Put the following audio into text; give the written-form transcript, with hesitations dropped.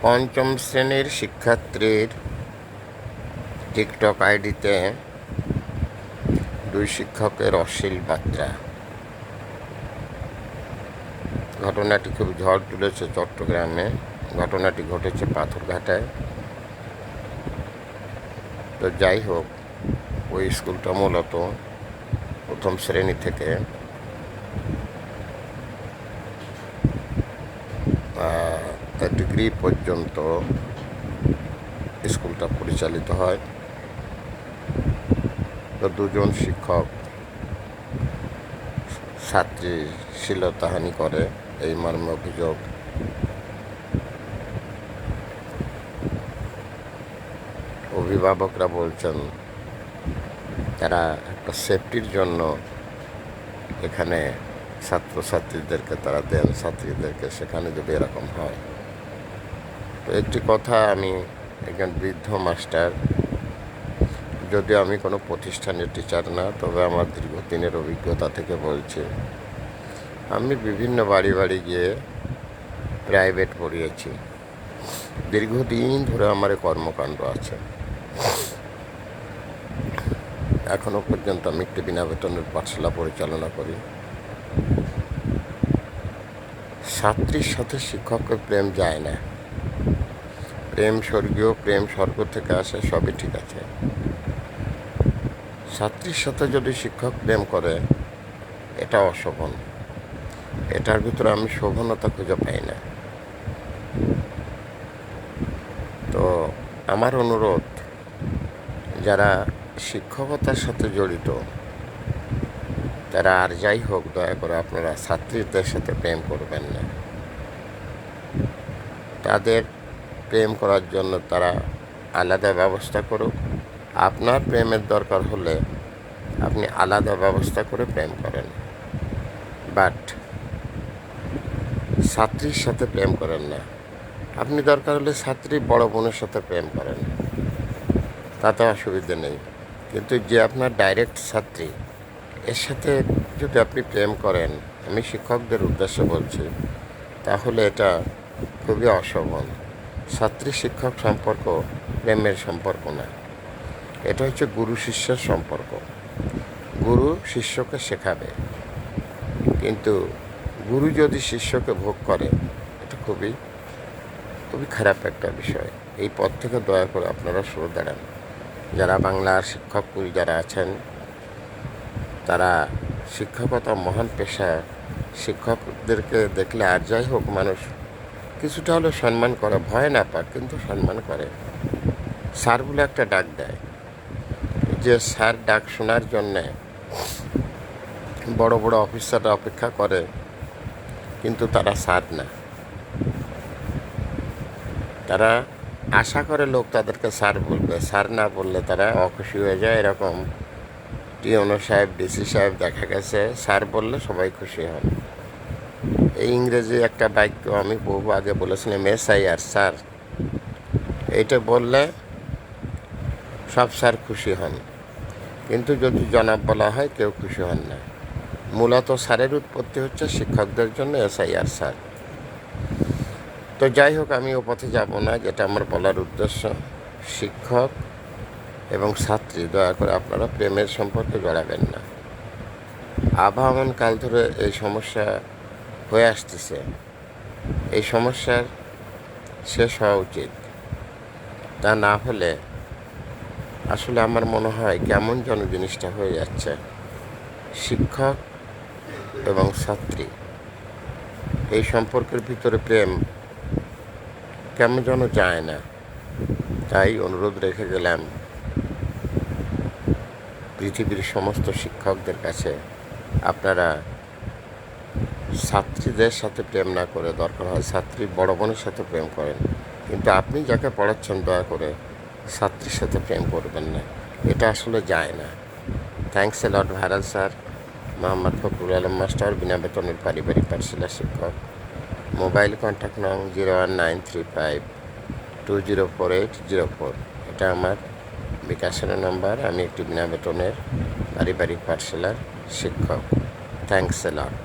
পঞ্চম শ্রেণীর শিক্ষার্থীর টিকটক আইডিতে দুই শিক্ষকের অশ্লীল বার্তা। ঘটনাটি খুব ঝড় তুলেছে চট্টগ্রামে। ঘটনাটি ঘটেছে পাথরঘাটায়। তো যাই হোক, ওই স্কুলটা মূলত প্রথম শ্রেণী থেকে ডিগ্রি পর্যন্ত স্কুলটা পরিচালিত হয়। তো দুজন শিক্ষক ছাত্রীর শ্লীলতাহানি করে, এই মর্মে অভিযোগ। অভিভাবকরা বলছেন তারা একটা সেফটির জন্য এখানে ছাত্রছাত্রীদেরকে তারা দেন, ছাত্রীদেরকে, সেখানে যদি এরকম হয়। তো একটি কথা, আমি একজন বৃদ্ধ মাস্টার, যদিও আমি কোনো প্রতিষ্ঠানের টিচার না, তবে আমার দীর্ঘদিনের অভিজ্ঞতা থেকে বলছি, আমি বিভিন্ন বাড়ি বাড়ি গিয়ে প্রাইভেট পড়িয়েছি। দীর্ঘদিন ধরে আমার কর্মকাণ্ড আছে। এখনো পর্যন্ত আমি একটি বিনা বেতনের পাঠশালা পরিচালনা করি। ছাত্রীর সাথে শিক্ষকের প্রেম যায় না। প্রেম স্বর্গীয়, প্রেম স্বর্গ থেকে আসে, সবই ঠিক আছে। ছাত্রীর সাথে যদি শিক্ষক প্রেম করে, এটা অশোভন। এটার ভিতরে আমি শোভনতা খুঁজে পাই না। তো আমার অনুরোধ, যারা শিক্ষকতার সাথে জড়িত তারা আর যাই হোক, দয়া করে আপনারা ছাত্রীদের সাথে প্রেম করবেন না। তাদের প্রেম করার জন্য তারা আলাদা ব্যবস্থা করুক। আপনার প্রেমের দরকার হলে আপনি আলাদা ব্যবস্থা করে প্রেম করেন, বাট ছাত্রীর সাথে প্রেম করেন না। আপনি দরকার হলে ছাত্রী বড় বোনের সাথে প্রেম করেন, তাতে অসুবিধা নেই। কিন্তু যে আপনার ডাইরেক্ট ছাত্রী, এর সাথে যদি আপনি প্রেম করেন, আমি শিক্ষকদের উদ্দেশ্যে বলছি, তাহলে এটা খুবই অশোভন। ছাত্রী শিক্ষক সম্পর্ক প্রেমের সম্পর্ক না, এটা হচ্ছে গুরু শিষ্যের সম্পর্ক। গুরু শিষ্যকে শেখাবে, কিন্তু গুরু যদি শিষ্যকে ভোগ করে, এটা খুবই খুবই খারাপ একটা বিষয়। এই পথ থেকে দয়া করে আপনারা সরে দাঁড়ান। যারা বাংলার শিক্ষক যারা আছেন, তারা শিক্ষকতা মহান পেশা। শিক্ষকদেরকে দেখলে আর যাই হোক মানুষ কিছুটা হলেও সম্মান করে, ভয় না পাক, কিন্তু সম্মান করে। স্যার বলে একটা ডাক দেয়, যে স্যার ডাক শোনার জন্যে বড় বড় অফিসাররা অপেক্ষা করে, কিন্তু তারা স্যার না। তারা আশা করে লোক তাদেরকে স্যার বলবে, স্যার না বললে তারা অখুশি হয়ে যায়। এরকম টিওনো সাহেব, ডিসি সাহেব দেখা গেছে, স্যার বললে সবাই খুশি হন। এই ইংরেজি একটা বাক্য আমি বহু আগে বলেছিলাম, SIR, স্যার। এইটা বললে সব স্যার খুশি হন, কিন্তু যদি জনাব বলা হয় কেউ খুশি হন না। মূলত স্যারের উৎপত্তি হচ্ছে শিক্ষকদের জন্য SIR, স্যার। তো যাই হোক, আমি ও পথে যাব না। যেটা আমার বলার উদ্দেশ্য, শিক্ষক এবং ছাত্রী, দয়া করে আপনারা প্রেমের সম্পর্কে জড়াবেন না। আবহমান কাল ধরে এই সমস্যা হয়ে আসতেছে। এই সমস্যার শেষ হওয়া উচিত। তা না হলে আসলে আমার মনে হয় কেমন যেন জিনিসটা হয়ে যাচ্ছে। শিক্ষক এবং ছাত্রী, এই সম্পর্কের ভিতরে প্রেম কেমন যেন যায় না। তাই অনুরোধ রেখে গেলাম পৃথিবীর সমস্ত শিক্ষকদের কাছে, আপনারা ছাত্রীদের সাথে প্রেম না করে, দরকার হয় ছাত্রীর বড় বোনের সাথে প্রেম করেন, কিন্তু আপনি যাকে পড়াচ্ছেন দয়া করে ছাত্রীর সাথে প্রেম করবেন না। এটা আসলে যায় না। Thanks a lot viral sir. Mohammad Fakhrul Alam master, বিনা বেতনের পারিবারিক পাঠশালা শিক্ষক। মোবাইল কন্ট্যাক্ট নং 01935204804। এটা আমার বিকাশের নাম্বার। আমি একটি বিনা বেতনের পারিবারিক পাঠশালার শিক্ষক। Thanks a lot.